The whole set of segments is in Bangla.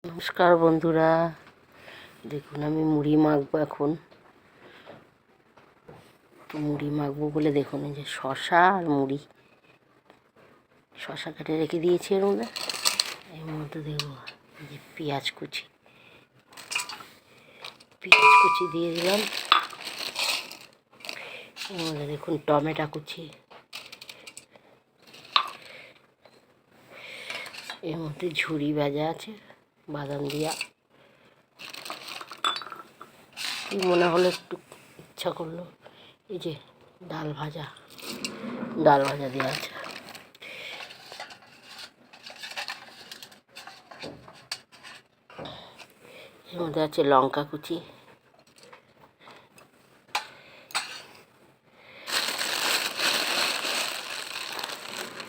নমস্কার বন্ধুরা, দেখুন আমি মুড়ি মাখবো এখন। তো মুড়ি মাখবো বলে দেখুন এই যে শশা আর মুড়ি, শশা কেটে রেখে দিয়েছি। এর মধ্যে দেবো এই যে পেঁয়াজ কুচি দিয়ে দিলাম। এর মধ্যে দেখুন টমেটো কুচি, এর মধ্যে ঝুরি ভাজা আছে বাদাম দিয়া। কি মনে হলো একটু ইচ্ছা করলো, এই যে ডাল ভাজা দেওয়া আছে। এর মধ্যে আছে লঙ্কা কুচি,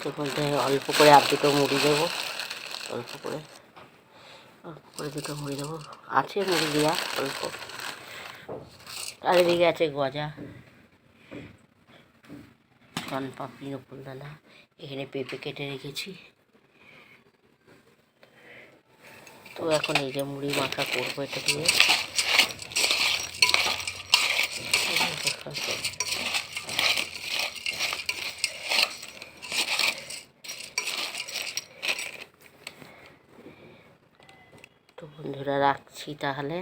এর মধ্যে অল্প করে আর দুটো মুড়ি দেবো, অল্প করে দুটো মুড়ি দেবো। আছে মুড়ি দেওয়া অল্প। আর এদিকে আছে গজা, শনপাপড়ি, নকুলদানা, এখানে পেঁপে কেটে রেখেছি। তো এখন এই যে মুড়ি মাখা করবো এটা দিয়ে। তো বন্ধুরা রাখছি তাহলে।